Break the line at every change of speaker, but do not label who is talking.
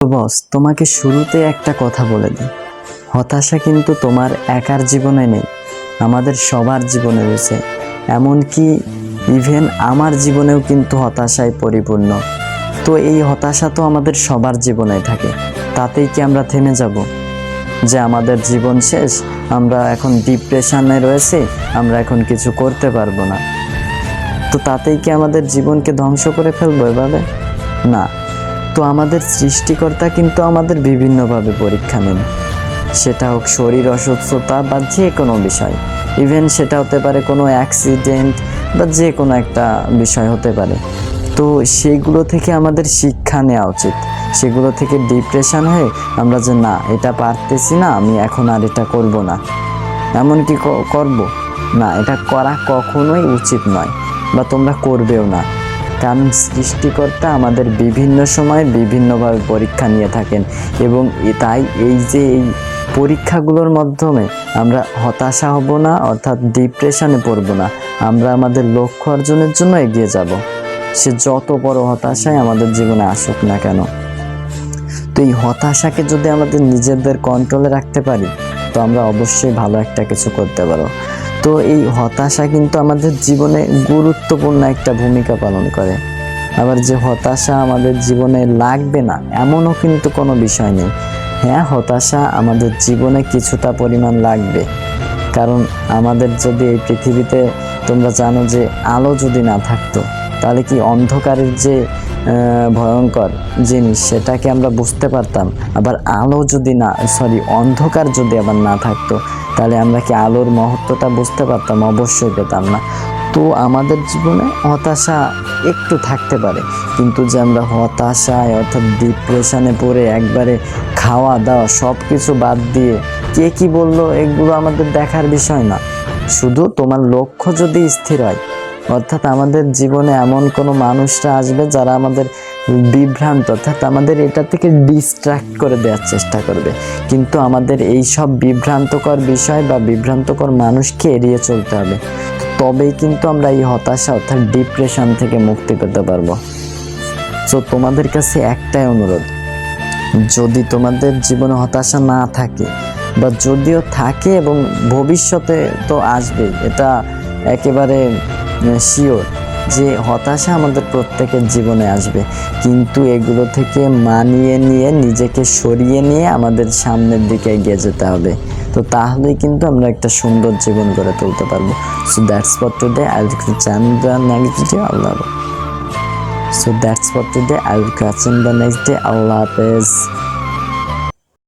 তো বস, তোমাকে শুরুতে একটা কথা বলে দিই, হতাশা কিন্তু তোমার একার জীবনে নেই, আমাদের সবার জীবনে রয়েছে। এমনকি ইভেন আমার জীবনেও কিন্তু হতাশায় পরিপূর্ণ। তো এই হতাশা তো আমাদের সবার জীবনে থাকে। তাতেই কি আমরা থেমে যাব যে আমাদের জীবন শেষ, আমরা এখন ডিপ্রেশনে রয়েছি, আমরা এখন কিছু করতে পারবো না? তো তাতেই কি আমাদের জীবনকে ধ্বংস করে ফেলবো এভাবে? না। তো আমাদের সৃষ্টিকর্তা কিন্তু আমাদের বিভিন্নভাবে পরীক্ষা নেন, সেটা হোক শরীর অসুস্থতা বা যে কোনো বিষয়। ইভেন সেটা হতে পারে কোনো অ্যাক্সিডেন্ট বা যে কোনো একটা বিষয় হতে পারে। তো সেইগুলো থেকে আমাদের শিক্ষা নেওয়া উচিত। সেগুলো থেকে ডিপ্রেশন হয়ে আমরা যে না, এটা পারতেছি না, আমি এখন আর এটা করব না, এমন কি করব না, এটা করা কখনোই উচিত নয়, বা তোমরা করবেও না। কারণ সৃষ্টিকর্তা আমাদের বিভিন্ন সময় বিভিন্নভাবে পরীক্ষা নিয়ে থাকেন, এবং তাই এই যে এই পরীক্ষাগুলোর মাধ্যমে আমরা হতাশা হব না, অর্থাৎ ডিপ্রেশনে পড়ব না, আমরা আমাদের লক্ষ্য অর্জনের জন্য এগিয়ে যাব, সে যত বড় হতাশায় আমাদের জীবনে আসুক না কেন। তো এই হতাশাকে যদি আমাদের নিজেদের কন্ট্রোলে রাখতে পারি, তো আমরা অবশ্যই ভালো একটা কিছু করতে পারো। তো এই হতাশা কিন্তু আমাদের জীবনে গুরুত্বপূর্ণ একটা ভূমিকা পালন করে। আবার যে হতাশা আমাদের জীবনে লাগবে না এমনও কিন্তু কোনো বিষয় নেই। হ্যাঁ, হতাশা আমাদের জীবনে কিছুটা পরিমাণ লাগবে, কারণ আমাদের যদি এই পৃথিবীতে, তোমরা জানো যে আলো যদি না থাকতো, তাহলে কি অন্ধকারের যে ভয়ঙ্কর জিনিস সেটাকে আমরা বুঝতে পারতাম? আবার আলো যদি না, অন্ধকার যদি আবার না থাকতো, তাহলে আমরা কি আলোর মহত্বটা বুঝতে পারতাম? অবশ্যই পেতাম না। তো আমাদের জীবনে হতাশা একটু থাকতে পারে, কিন্তু যে আমরা হতাশায় অর্থাৎ ডিপ্রেশনে পড়ে একবারে খাওয়া দাওয়া সব কিছু বাদ দিয়ে, কে কি বললো এগুলো আমাদের দেখার বিষয় না। শুধু তোমার লক্ষ্য যদি স্থির হয়, অর্থাৎ আমাদের জীবনে এমন কোনো মানুষরা আসবে যারা আমাদের বিভ্রান্ত, অর্থাৎ আমাদের এটা থেকে ডিস্ট্রাক্ট করে দেওয়ার চেষ্টা করবে, কিন্তু আমাদের এই সব বিভ্রান্তকর বিষয় বা বিভ্রান্তকর মানুষকে এড়িয়ে চলতে হবে। তবেই কিন্তু আমরা এই হতাশা অর্থাৎ ডিপ্রেশন থেকে মুক্তি পেতে পারবো। তো তোমাদের কাছে একটাই অনুরোধ, যদি তোমাদের জীবনে হতাশা না থাকে, বা যদিও থাকে এবং ভবিষ্যতে তো আসবেই, এটা একেবারে শিওর যে হতাশা আমাদের প্রত্যেকের জীবনে আসবে, কিন্তু এগুলো থেকে মানিয়ে নিয়ে, নিজেকে সরিয়ে নিয়ে আমাদের সামনের দিকে এগিয়ে যেতে হবে। তো তাহলেই কিন্তু আমরা একটা সুন্দর জীবন গড়ে তুলতে পারবো। So that's for today, I will Chan the next video. Allah. So that's for today. I will catch you in the next day. Allah Hafiz.